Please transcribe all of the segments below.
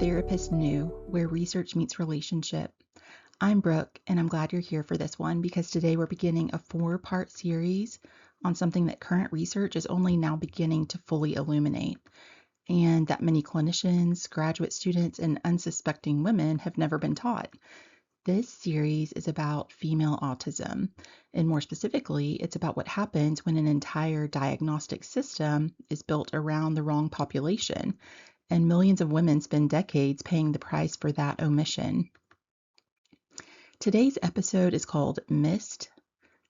Therapist New, where research meets relationship. I'm Brooke, and I'm glad you're here for this one because today we're beginning a 4-part series on something that current research is only now beginning to fully illuminate, and that many clinicians, graduate students, and unsuspecting women have never been taught. This series is about female autism, and more specifically, it's about what happens when an entire diagnostic system is built around the wrong population, and millions of women spend decades paying the price for that omission. Today's episode is called Missed,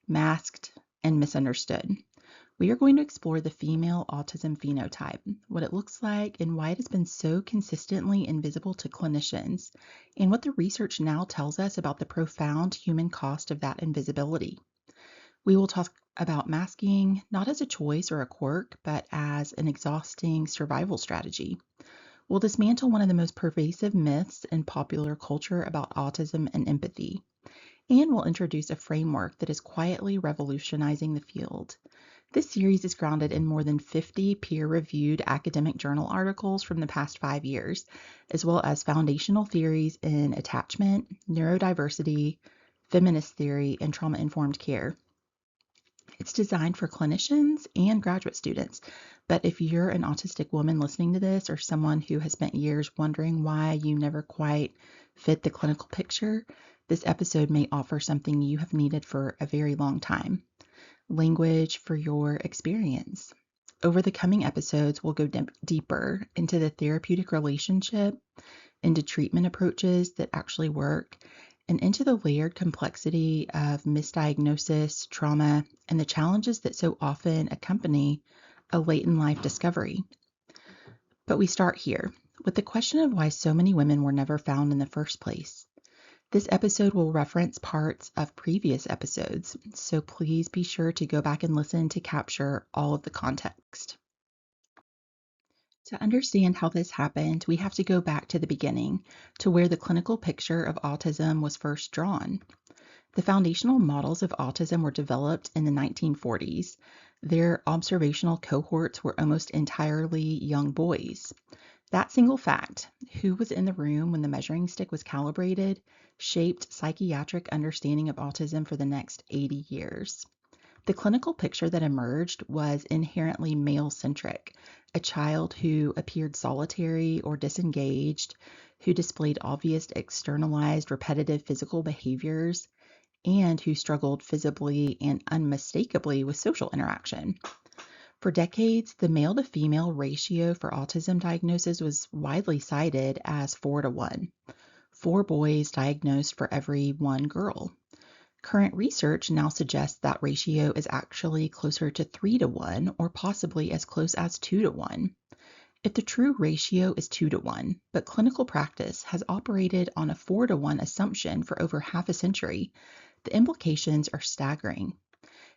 Masked, and Misunderstood. We are going to explore the female autism phenotype, what it looks like, and why it has been so consistently invisible to clinicians, and what the research now tells us about the profound human cost of that invisibility. We will talk about masking not as a choice or a quirk, but as an exhausting survival strategy. We'll dismantle one of the most pervasive myths in popular culture about autism and empathy, and we'll introduce a framework that is quietly revolutionizing the field. This series is grounded in more than 50 peer-reviewed academic journal articles from the past 5 years, as well as foundational theories in attachment, neurodiversity, feminist theory, and trauma-informed care. It's designed for clinicians and graduate students, but if you're an autistic woman listening to this or someone who has spent years wondering why you never quite fit the clinical picture, this episode may offer something you have needed for a very long time. Language for your experience. Over the coming episodes, we'll go deeper into the therapeutic relationship, into treatment approaches that actually work, and into the layered complexity of misdiagnosis, trauma, and the challenges that so often accompany a late-in-life discovery. But we start here, with the question of why so many women were never found in the first place. This episode will reference parts of previous episodes, so please be sure to go back and listen to capture all of the context. To understand how this happened, we have to go back to the beginning, to where the clinical picture of autism was first drawn. The foundational models of autism were developed in the 1940s. Their observational cohorts were almost entirely young boys. That single fact, who was in the room when the measuring stick was calibrated, shaped psychiatric understanding of autism for the next 80 years. The clinical picture that emerged was inherently male-centric, a child who appeared solitary or disengaged, who displayed obvious externalized repetitive physical behaviors, and who struggled visibly and unmistakably with social interaction. For decades, the male-to-female ratio for autism diagnosis was widely cited as 4-to-1. 4 boys diagnosed for every 1 girl. Current research now suggests that ratio is actually closer to 3-to-1 or possibly as close as 2-to-1. If the true ratio is 2-to-1, but clinical practice has operated on a 4-to-1 assumption for over half a century, the implications are staggering.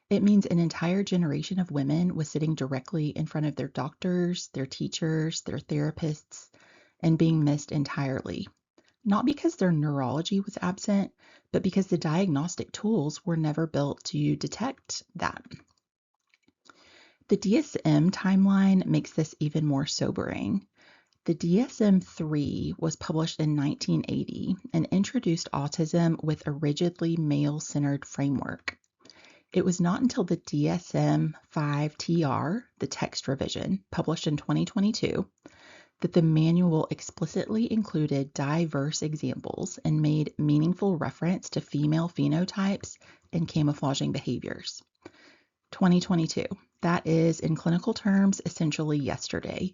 It means an entire generation of women was sitting directly in front of their doctors, their teachers, their therapists, and being missed entirely. Not because their neurology was absent, but because the diagnostic tools were never built to detect that. The DSM timeline makes this even more sobering. The DSM-3 was published in 1980 and introduced autism with a rigidly male-centered framework. It was not until the DSM-5-TR, the text revision, published in 2022, that the manual explicitly included diverse examples and made meaningful reference to female phenotypes and camouflaging behaviors. 2022, that is, in clinical terms, essentially yesterday.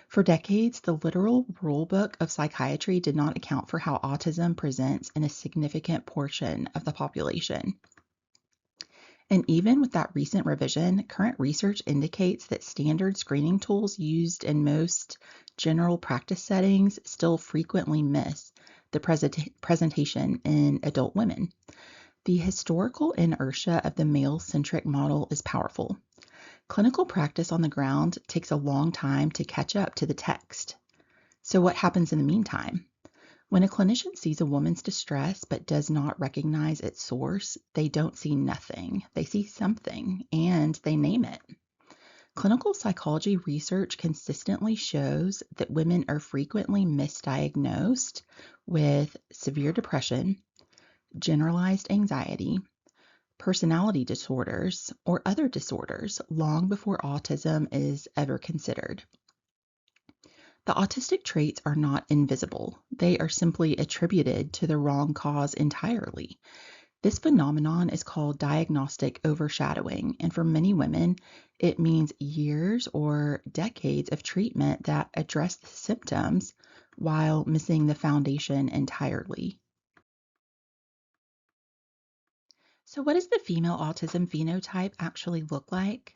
For decades, the literal rulebook of psychiatry did not account for how autism presents in a significant portion of the population. And even with that recent revision, current research indicates that standard screening tools used in most general practice settings still frequently miss the presentation in adult women. The historical inertia of the male-centric model is powerful. Clinical practice on the ground takes a long time to catch up to the text. So what happens in the meantime? When a clinician sees a woman's distress but does not recognize its source, they don't see nothing. They see something, and they name it. Clinical psychology research consistently shows that women are frequently misdiagnosed with severe depression, generalized anxiety, personality disorders, or other disorders long before autism is ever considered. The autistic traits are not invisible. They are simply attributed to the wrong cause entirely. This phenomenon is called diagnostic overshadowing, and for many women, it means years or decades of treatment that address the symptoms while missing the foundation entirely. So, what does the female autism phenotype actually look like?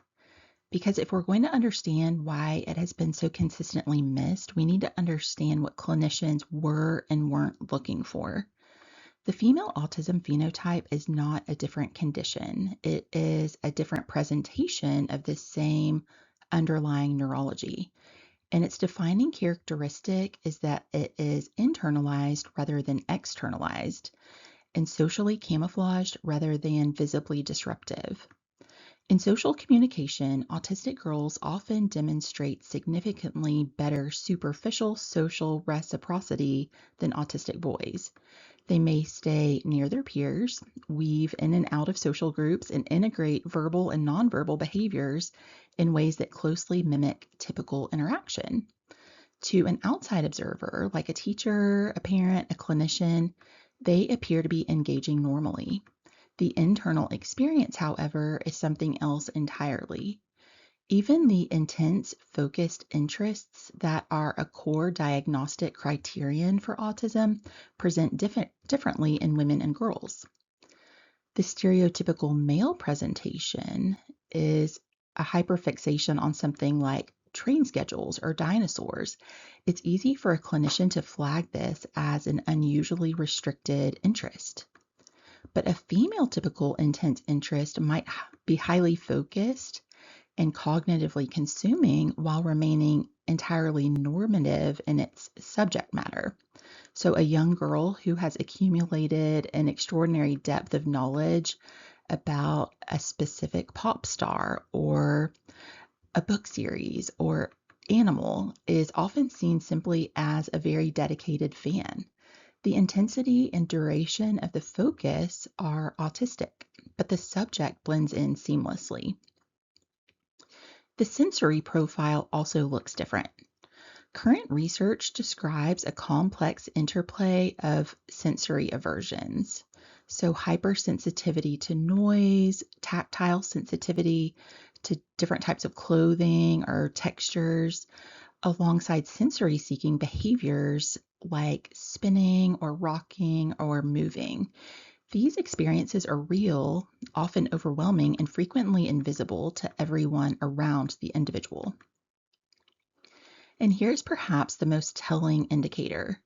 Because if we're going to understand why it has been so consistently missed, we need to understand what clinicians were and weren't looking for. The female autism phenotype is not a different condition. It is a different presentation of the same underlying neurology. And its defining characteristic is that it is internalized rather than externalized, and socially camouflaged rather than visibly disruptive. In social communication, autistic girls often demonstrate significantly better superficial social reciprocity than autistic boys. They may stay near their peers, weave in and out of social groups, and integrate verbal and nonverbal behaviors in ways that closely mimic typical interaction. To an outside observer, like a teacher, a parent, a clinician, they appear to be engaging normally. The internal experience, however, is something else entirely. Even the intense, focused interests that are a core diagnostic criterion for autism present differently in women and girls. The stereotypical male presentation is a hyperfixation on something like train schedules or dinosaurs. It's easy for a clinician to flag this as an unusually restricted interest. But a female typical intense interest might be highly focused and cognitively consuming while remaining entirely normative in its subject matter. So, a young girl who has accumulated an extraordinary depth of knowledge about a specific pop star or a book series or animal is often seen simply as a very dedicated fan. The intensity and duration of the focus are autistic, but the subject blends in seamlessly. The sensory profile also looks different. Current research describes a complex interplay of sensory aversions. So, hypersensitivity to noise, tactile sensitivity to different types of clothing or textures, alongside sensory seeking behaviors like spinning or rocking or moving. These experiences are real, often overwhelming, and frequently invisible to everyone around the individual. And here's perhaps the most telling indicator.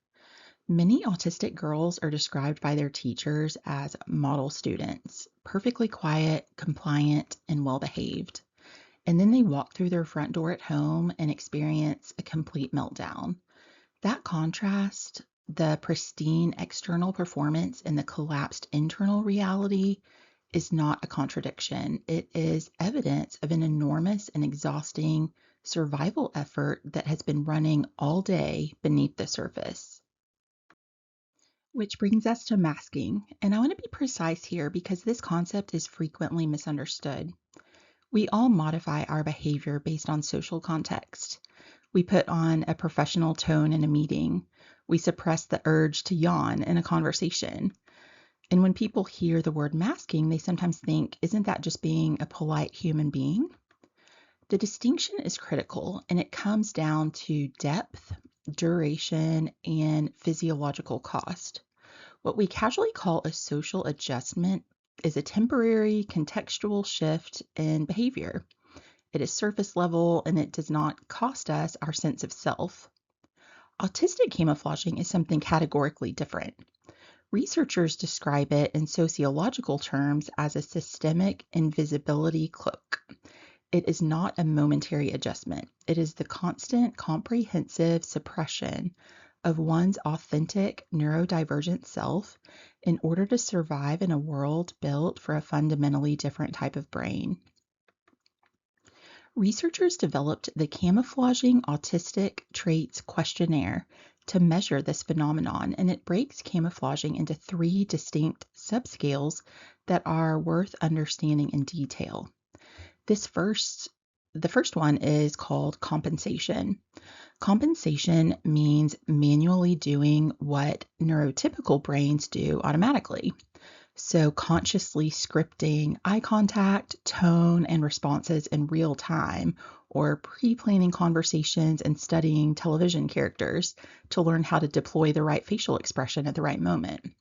Many autistic girls are described by their teachers as model students, perfectly quiet, compliant, and well-behaved. And then they walk through their front door at home and experience a complete meltdown. That contrast, the pristine external performance and the collapsed internal reality, is not a contradiction. It is evidence of an enormous and exhausting survival effort that has been running all day beneath the surface. Which brings us to masking. And I want to be precise here because this concept is frequently misunderstood. We all modify our behavior based on social context. We put on a professional tone in a meeting. We suppress the urge to yawn in a conversation. And when people hear the word masking, they sometimes think, isn't that just being a polite human being? The distinction is critical, and it comes down to depth, duration, and physiological cost. What we casually call a social adjustment is a temporary contextual shift in behavior. It is surface level and it does not cost us our sense of self. Autistic camouflaging is something categorically different. Researchers describe it in sociological terms as a systemic invisibility cloak. It is not a momentary adjustment. It is the constant, comprehensive suppression of one's authentic neurodivergent self in order to survive in a world built for a fundamentally different type of brain. Researchers developed the Camouflaging Autistic Traits Questionnaire to measure this phenomenon, and it breaks camouflaging into three distinct subscales that are worth understanding in detail. The first one is called compensation. Compensation means manually doing what neurotypical brains do automatically. So consciously scripting eye contact, tone, and responses in real time, or pre-planning conversations and studying television characters to learn how to deploy the right facial expression at the right moment.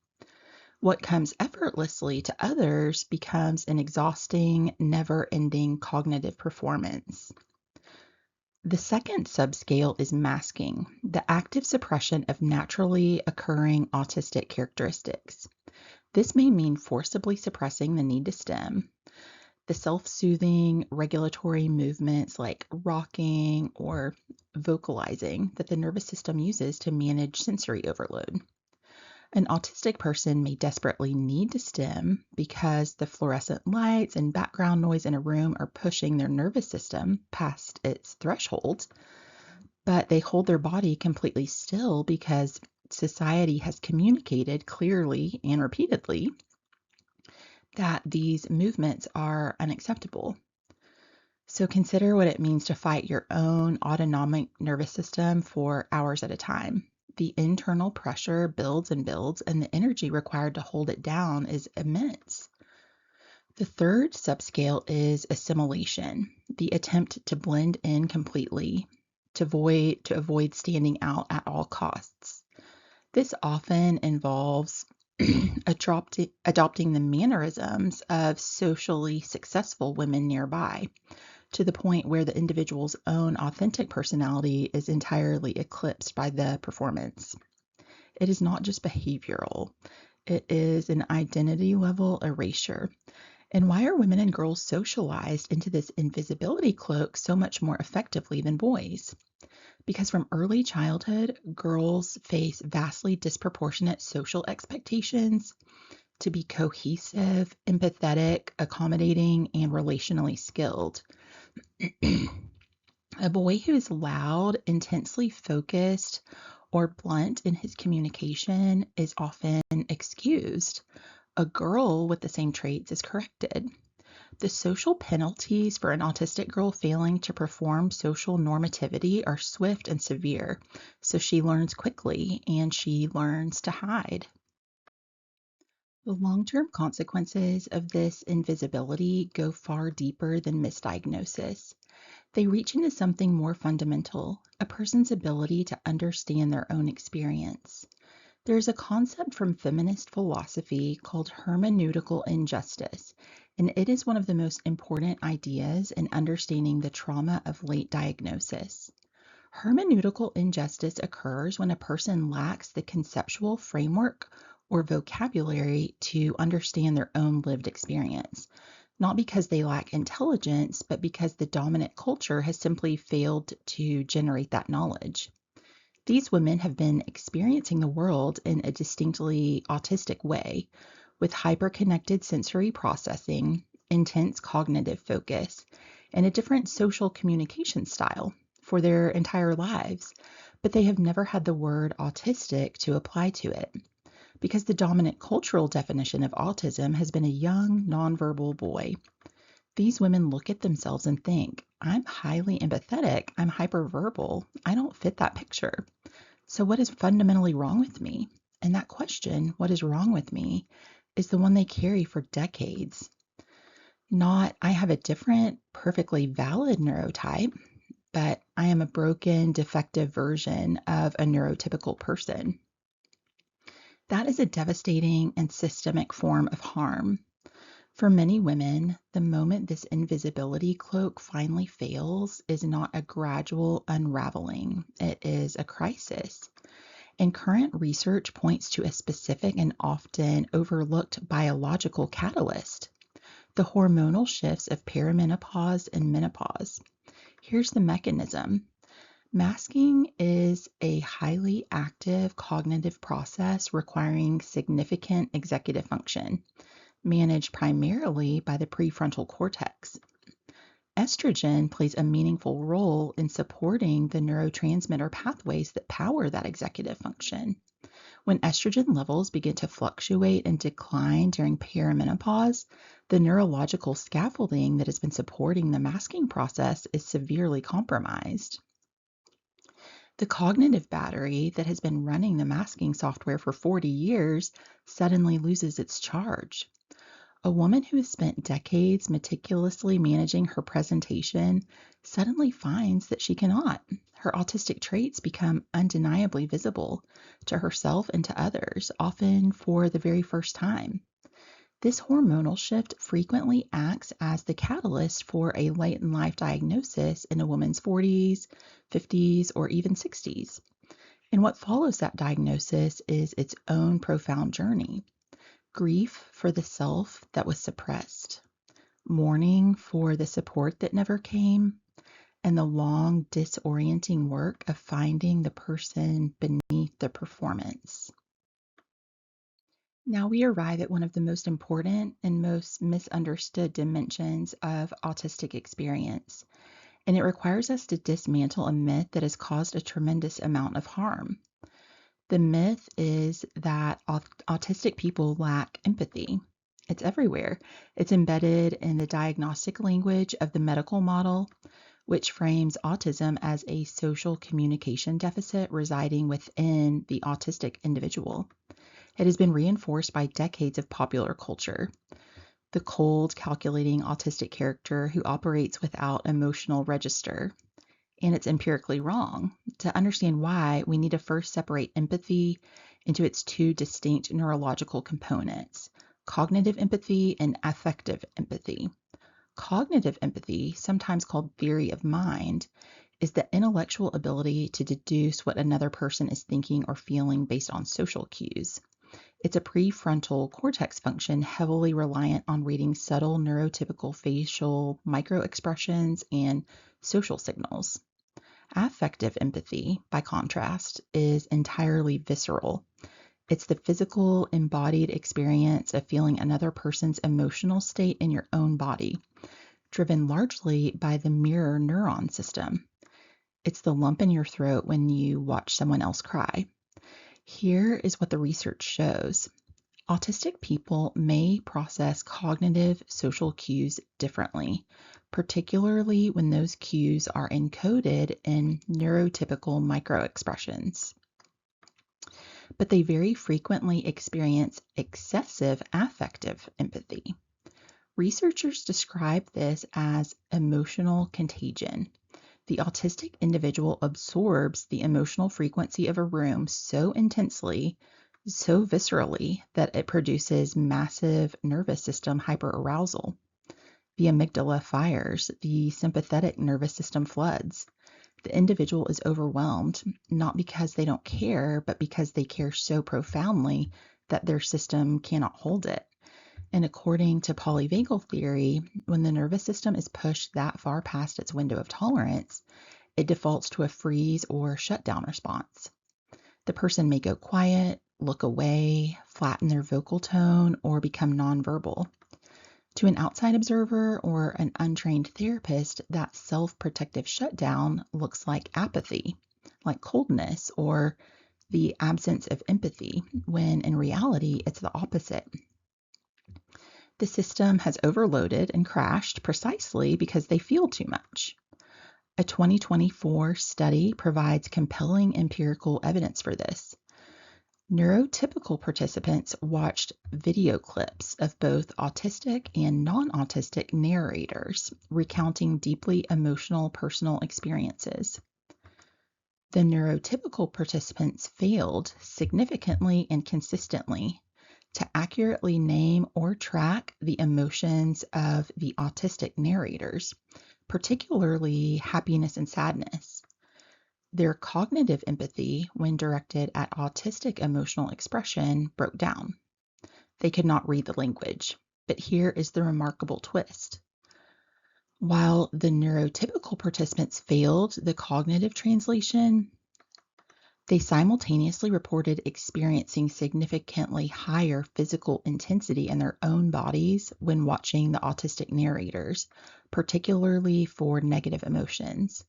What comes effortlessly to others becomes an exhausting, never-ending cognitive performance. The second subscale is masking, the active suppression of naturally occurring autistic characteristics. This may mean forcibly suppressing the need to stim, the self-soothing regulatory movements like rocking or vocalizing that the nervous system uses to manage sensory overload. An autistic person may desperately need to stim because the fluorescent lights and background noise in a room are pushing their nervous system past its thresholds, but they hold their body completely still because society has communicated clearly and repeatedly that these movements are unacceptable. So consider what it means to fight your own autonomic nervous system for hours at a time. The internal pressure builds and builds, and the energy required to hold it down is immense. The third subscale is assimilation, the attempt to blend in completely, to avoid standing out at all costs. This often involves adopting the mannerisms of socially successful women nearby, to the point where the individual's own authentic personality is entirely eclipsed by the performance. It is not just behavioral, it is an identity level erasure. And why are women and girls socialized into this invisibility cloak so much more effectively than boys? Because from early childhood, girls face vastly disproportionate social expectations to be cohesive, empathetic, accommodating, and relationally skilled. A boy who is loud, intensely focused, or blunt in his communication is often excused. A girl with the same traits is corrected. The social penalties for an autistic girl failing to perform social normativity are swift and severe, so she learns quickly and she learns to hide. The long-term consequences of this invisibility go far deeper than misdiagnosis. They reach into something more fundamental, a person's ability to understand their own experience. There's a concept from feminist philosophy called hermeneutical injustice, and it is one of the most important ideas in understanding the trauma of late diagnosis. Hermeneutical injustice occurs when a person lacks the conceptual framework or vocabulary to understand their own lived experience, not because they lack intelligence, but because the dominant culture has simply failed to generate that knowledge. These women have been experiencing the world in a distinctly autistic way, with hyperconnected sensory processing, intense cognitive focus, and a different social communication style for their entire lives, but they have never had the word autistic to apply to it, because the dominant cultural definition of autism has been a young, nonverbal boy. These women look at themselves and think, I'm highly empathetic, I'm hyperverbal, I don't fit that picture. So what is fundamentally wrong with me? And that question, what is wrong with me, is the one they carry for decades. Not, I have a different, perfectly valid neurotype, but I am a broken, defective version of a neurotypical person. That is a devastating and systemic form of harm. For many women, the moment this invisibility cloak finally fails is not a gradual unraveling, it is a crisis. And current research points to a specific and often overlooked biological catalyst, the hormonal shifts of perimenopause and menopause. Here's the mechanism. Masking is a highly active cognitive process requiring significant executive function, managed primarily by the prefrontal cortex. Estrogen plays a meaningful role in supporting the neurotransmitter pathways that power that executive function. When estrogen levels begin to fluctuate and decline during perimenopause, the neurological scaffolding that has been supporting the masking process is severely compromised. The cognitive battery that has been running the masking software for 40 years suddenly loses its charge. A woman who has spent decades meticulously managing her presentation suddenly finds that she cannot. Her autistic traits become undeniably visible to herself and to others, often for the very first time. This hormonal shift frequently acts as the catalyst for a late in life diagnosis in a woman's 40s, 50s, or even 60s. And what follows that diagnosis is its own profound journey. Grief for the self that was suppressed, mourning for the support that never came, and the long, disorienting work of finding the person beneath the performance. Now we arrive at one of the most important and most misunderstood dimensions of autistic experience, and it requires us to dismantle a myth that has caused a tremendous amount of harm. The myth is that autistic people lack empathy. It's everywhere. It's embedded in the diagnostic language of the medical model, which frames autism as a social communication deficit residing within the autistic individual. It has been reinforced by decades of popular culture. The cold, calculating autistic character who operates without emotional register. And it's empirically wrong. To understand why, we need to first separate empathy into its two distinct neurological components, cognitive empathy and affective empathy. Cognitive empathy, sometimes called theory of mind, is the intellectual ability to deduce what another person is thinking or feeling based on social cues. It's a prefrontal cortex function heavily reliant on reading subtle neurotypical facial microexpressions and social signals. Affective empathy, by contrast, is entirely visceral. It's the physical, embodied experience of feeling another person's emotional state in your own body, driven largely by the mirror neuron system. It's the lump in your throat when you watch someone else cry. Here is what the research shows. Autistic people may process cognitive social cues differently, particularly when those cues are encoded in neurotypical microexpressions. But they very frequently experience excessive affective empathy. Researchers describe this as emotional contagion. The autistic individual absorbs the emotional frequency of a room so intensely, so viscerally, that it produces massive nervous system hyperarousal. The amygdala fires, the sympathetic nervous system floods. The individual is overwhelmed, not because they don't care, but because they care so profoundly that their system cannot hold it. And according to polyvagal theory, when the nervous system is pushed that far past its window of tolerance, it defaults to a freeze or shutdown response. The person may go quiet, look away, flatten their vocal tone, or become nonverbal. To an outside observer or an untrained therapist, that self-protective shutdown looks like apathy, like coldness, or the absence of empathy, when in reality, it's the opposite. The system has overloaded and crashed precisely because they feel too much. A 2024 study provides compelling empirical evidence for this. Neurotypical participants watched video clips of both autistic and non-autistic narrators recounting deeply emotional personal experiences. The neurotypical participants failed significantly and consistently to accurately name or track the emotions of the autistic narrators, particularly happiness and sadness. Their cognitive empathy, when directed at autistic emotional expression, broke down. They could not read the language. But here is the remarkable twist. While the neurotypical participants failed the cognitive translation, they simultaneously reported experiencing significantly higher physical intensity in their own bodies when watching the autistic narrators, particularly for negative emotions.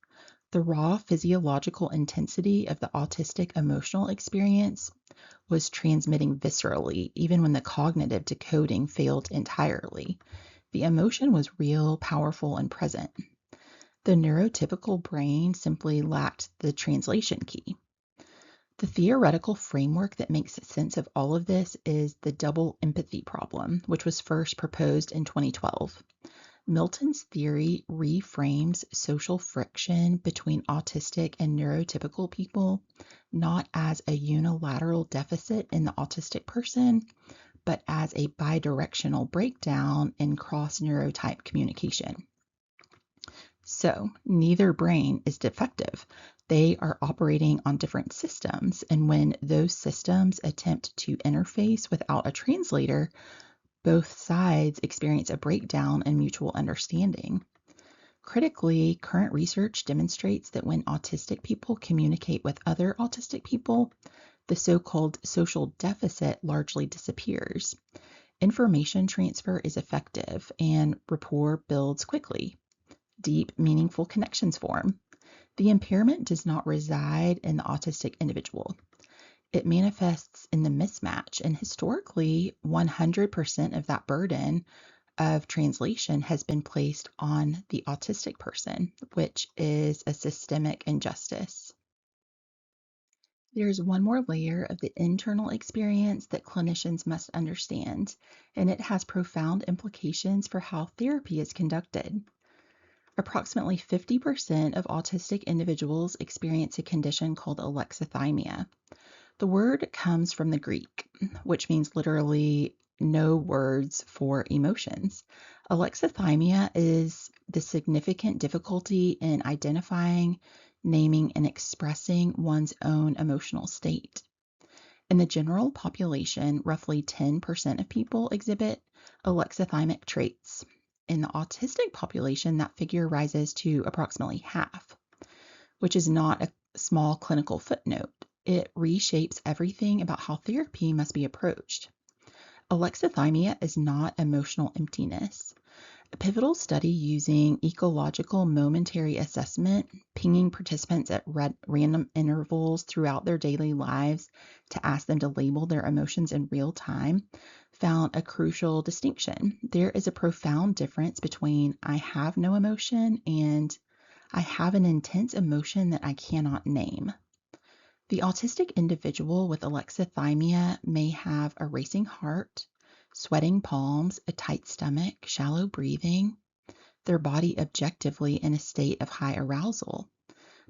The raw physiological intensity of the autistic emotional experience was transmitting viscerally, even when the cognitive decoding failed entirely. The emotion was real, powerful, and present. The neurotypical brain simply lacked the translation key. The theoretical framework that makes sense of all of this is the double empathy problem, which was first proposed in 2012. Milton's theory reframes social friction between autistic and neurotypical people not as a unilateral deficit in the autistic person, but as a bidirectional breakdown in cross-neurotype communication. So neither brain is defective. They are operating on different systems, and when those systems attempt to interface without a translator, both sides experience a breakdown in mutual understanding. Critically, current research demonstrates that when autistic people communicate with other autistic people, the so-called social deficit largely disappears. Information transfer is effective, and rapport builds quickly. Deep, meaningful connections form. The impairment does not reside in the autistic individual. It manifests in the mismatch, and historically, 100% of that burden of translation has been placed on the autistic person, which is a systemic injustice. There's one more layer of the internal experience that clinicians must understand, and it has profound implications for how therapy is conducted. Approximately 50% of autistic individuals experience a condition called alexithymia. The word comes from the Greek, which means literally no words for emotions. Alexithymia is the significant difficulty in identifying, naming, and expressing one's own emotional state. In the general population, roughly 10% of people exhibit alexithymic traits. In the autistic population, that figure rises to approximately half, which is not a small clinical footnote. It reshapes everything about how therapy must be approached. Alexithymia is not emotional emptiness. A pivotal study using ecological momentary assessment, pinging participants at random intervals throughout their daily lives to ask them to label their emotions in real time, found a crucial distinction. There is a profound difference between I have no emotion and I have an intense emotion that I cannot name. The autistic individual with alexithymia may have a racing heart, sweating palms, a tight stomach, shallow breathing, their body objectively in a state of high arousal.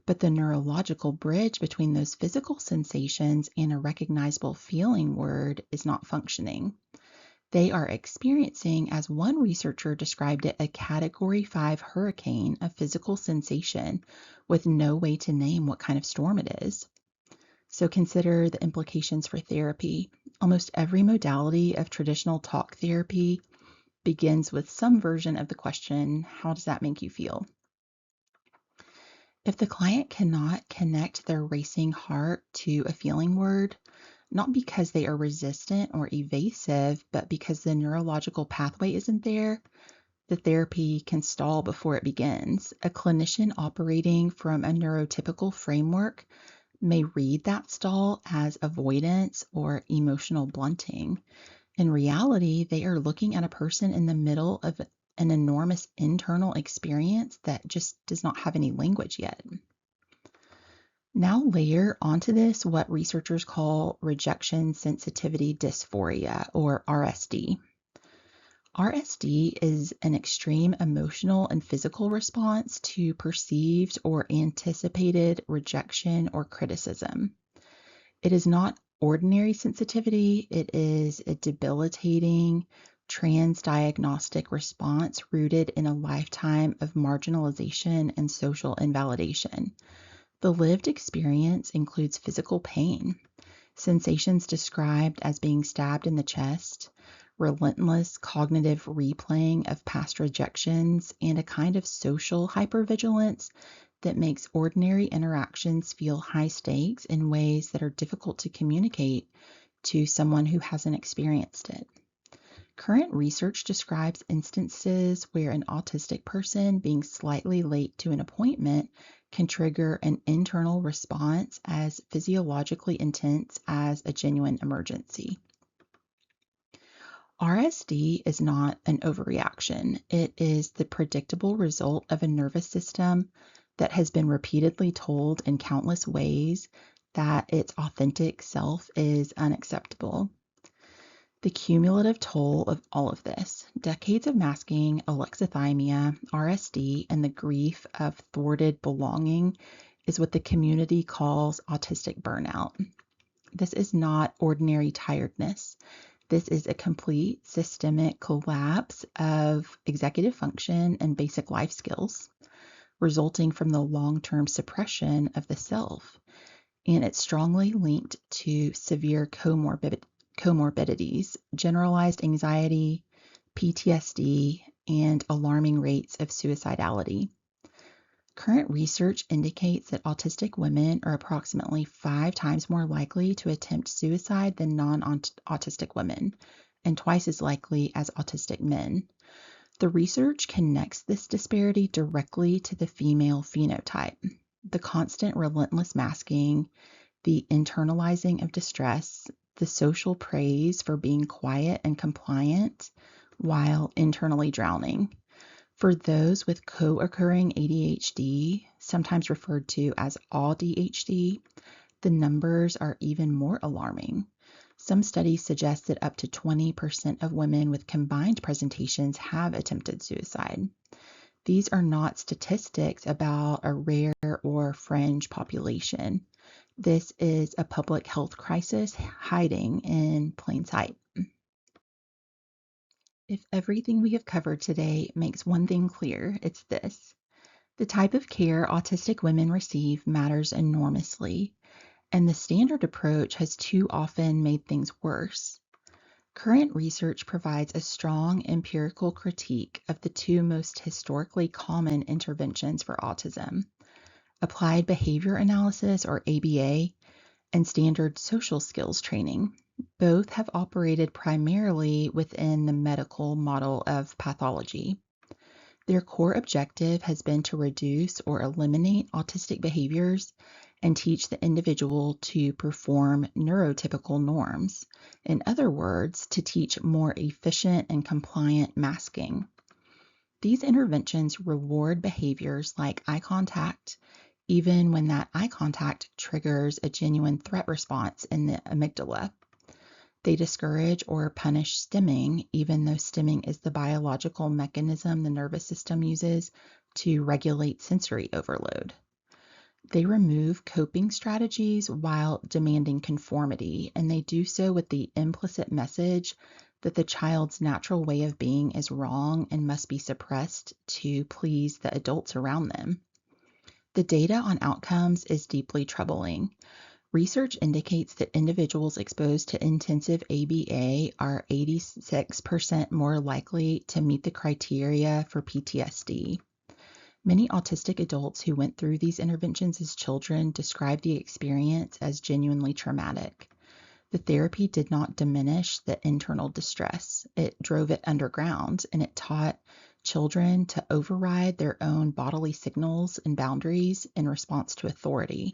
But the neurological bridge between those physical sensations and a recognizable feeling word is not functioning. They are experiencing, as one researcher described it, a Category 5 hurricane of physical sensation with no way to name what kind of storm it is. So consider the implications for therapy. Almost every modality of traditional talk therapy begins with some version of the question, how does that make you feel? If the client cannot connect their racing heart to a feeling word, not because they are resistant or evasive, but because the neurological pathway isn't there, the therapy can stall before it begins. A clinician operating from a neurotypical framework may read that stall as avoidance or emotional blunting. In reality, they are looking at a person in the middle of an enormous internal experience that just does not have any language yet. Now layer onto this what researchers call rejection sensitivity dysphoria, or RSD. RSD is an extreme emotional and physical response to perceived or anticipated rejection or criticism. It is not ordinary sensitivity, it is a debilitating transdiagnostic response rooted in a lifetime of marginalization and social invalidation. The lived experience includes physical pain, sensations described as being stabbed in the chest, relentless cognitive replaying of past rejections, and a kind of social hypervigilance that makes ordinary interactions feel high stakes in ways that are difficult to communicate to someone who hasn't experienced it. Current research describes instances where an autistic person being slightly late to an appointment can trigger an internal response as physiologically intense as a genuine emergency. RSD is not an overreaction. It is the predictable result of a nervous system that has been repeatedly told in countless ways that its authentic self is unacceptable. The cumulative toll of all of this, decades of masking, alexithymia, RSD, and the grief of thwarted belonging, is what the community calls autistic burnout. This is not ordinary tiredness. This is a complete systemic collapse of executive function and basic life skills, resulting from the long-term suppression of the self. And it's strongly linked to severe comorbidities, generalized anxiety, PTSD, and alarming rates of suicidality. Current research indicates that autistic women are approximately 5 times more likely to attempt suicide than non-autistic women, and twice as likely as autistic men. The research connects this disparity directly to the female phenotype. The constant relentless masking, the internalizing of distress, the social praise for being quiet and compliant while internally drowning. For those with co-occurring ADHD, sometimes referred to as ADHD, the numbers are even more alarming. Some studies suggest that up to 20% of women with combined presentations have attempted suicide. These are not statistics about a rare or fringe population. This is a public health crisis hiding in plain sight. If everything we have covered today makes one thing clear, it's this. The type of care autistic women receive matters enormously, and the standard approach has too often made things worse. Current research provides a strong empirical critique of the two most historically common interventions for autism: applied behavior analysis, or ABA, and standard social skills training. Both have operated primarily within the medical model of pathology. Their core objective has been to reduce or eliminate autistic behaviors and teach the individual to perform neurotypical norms. In other words, to teach more efficient and compliant masking. These interventions reward behaviors like eye contact, even when that eye contact triggers a genuine threat response in the amygdala. They discourage or punish stimming, even though stimming is the biological mechanism the nervous system uses to regulate sensory overload. They remove coping strategies while demanding conformity, and they do so with the implicit message that the child's natural way of being is wrong and must be suppressed to please the adults around them. The data on outcomes is deeply troubling. Research indicates that individuals exposed to intensive ABA are 86% more likely to meet the criteria for PTSD. Many autistic adults who went through these interventions as children describe the experience as genuinely traumatic. The therapy did not diminish the internal distress. It drove it underground, and it taught children to override their own bodily signals and boundaries in response to authority.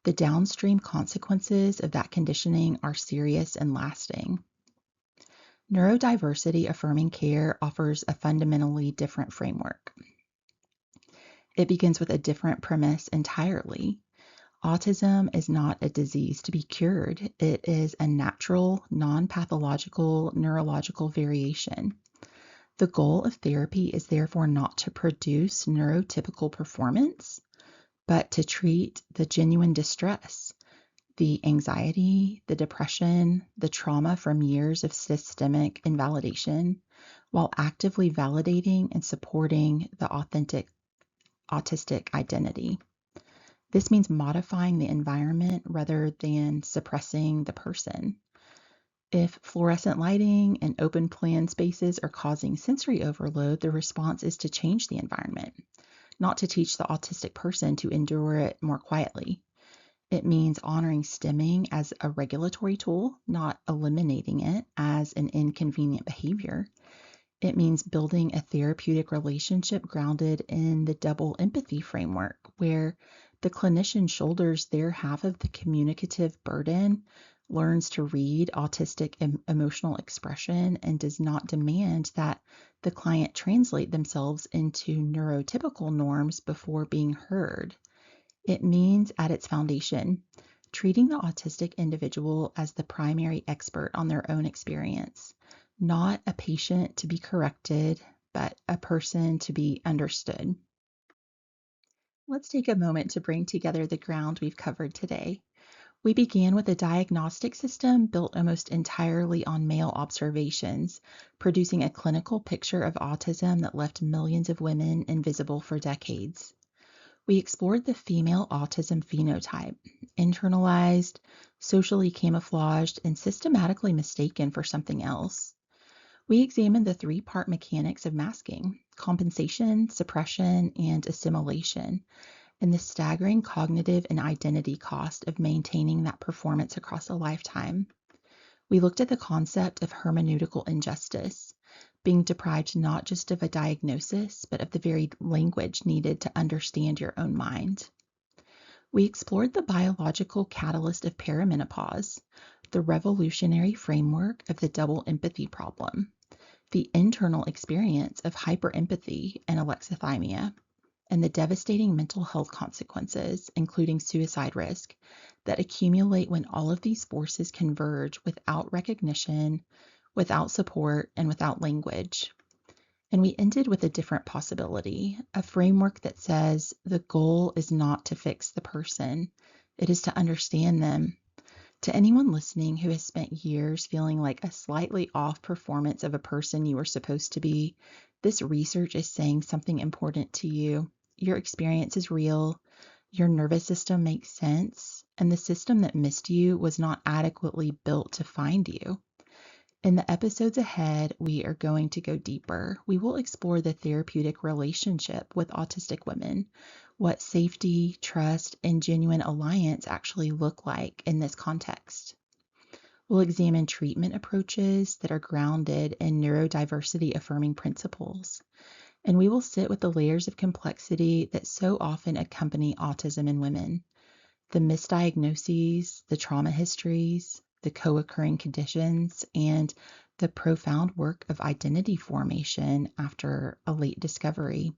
The downstream consequences of that conditioning are serious and lasting. Neurodiversity-affirming care offers a fundamentally different framework. It begins with a different premise entirely. Autism is not a disease to be cured. It is a natural, non-pathological neurological variation. The goal of therapy is therefore not to produce neurotypical performance, but to treat the genuine distress, the anxiety, the depression, the trauma from years of systemic invalidation, while actively validating and supporting the authentic autistic identity. This means modifying the environment rather than suppressing the person. If fluorescent lighting and open plan spaces are causing sensory overload, the response is to change the environment, not to teach the autistic person to endure it more quietly. It means honoring stimming as a regulatory tool, not eliminating it as an inconvenient behavior. It means building a therapeutic relationship grounded in the double empathy framework, where the clinician shoulders their half of the communicative burden, learns to read autistic emotional expression, and does not demand that the client translate themselves into neurotypical norms before being heard. It means, at its foundation, treating the autistic individual as the primary expert on their own experience, not a patient to be corrected, but a person to be understood. Let's take a moment to bring together the ground we've covered today. We began with a diagnostic system built almost entirely on male observations, producing a clinical picture of autism that left millions of women invisible for decades. We explored the female autism phenotype, internalized, socially camouflaged, and systematically mistaken for something else. We examined the three-part mechanics of masking: compensation, suppression, and assimilation, and the staggering cognitive and identity cost of maintaining that performance across a lifetime. We looked at the concept of hermeneutical injustice, being deprived not just of a diagnosis, but of the very language needed to understand your own mind. We explored the biological catalyst of perimenopause, the revolutionary framework of the double empathy problem, the internal experience of hyperempathy and alexithymia, and the devastating mental health consequences, including suicide risk, that accumulate when all of these forces converge without recognition, without support, and without language. And we ended with a different possibility, a framework that says the goal is not to fix the person, it is to understand them. To anyone listening who has spent years feeling like a slightly off performance of a person you were supposed to be, this research is saying something important to you. Your experience is real, your nervous system makes sense, and the system that missed you was not adequately built to find you. In the episodes ahead, we are going to go deeper. We will explore the therapeutic relationship with autistic women, what safety, trust, and genuine alliance actually look like in this context. We'll examine treatment approaches that are grounded in neurodiversity-affirming principles, and we will sit with the layers of complexity that so often accompany autism in women: the misdiagnoses, the trauma histories, the co-occurring conditions, and the profound work of identity formation after a late discovery.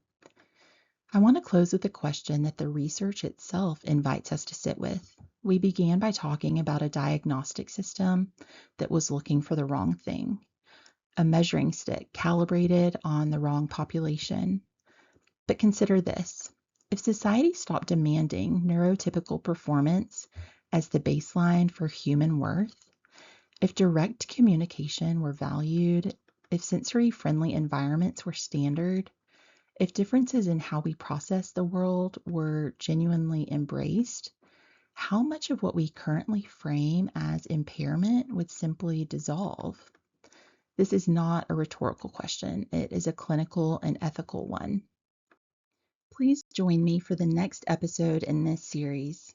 I want to close with a question that the research itself invites us to sit with. We began by talking about a diagnostic system that was looking for the wrong thing, a measuring stick calibrated on the wrong population. But consider this: if society stopped demanding neurotypical performance as the baseline for human worth, if direct communication were valued, if sensory-friendly environments were standard, if differences in how we process the world were genuinely embraced, how much of what we currently frame as impairment would simply dissolve? This is not a rhetorical question. It is a clinical and ethical one. Please join me for the next episode in this series.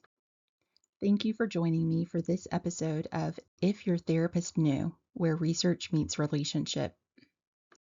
Thank you for joining me for this episode of If Your Therapist Knew, where research meets relationship.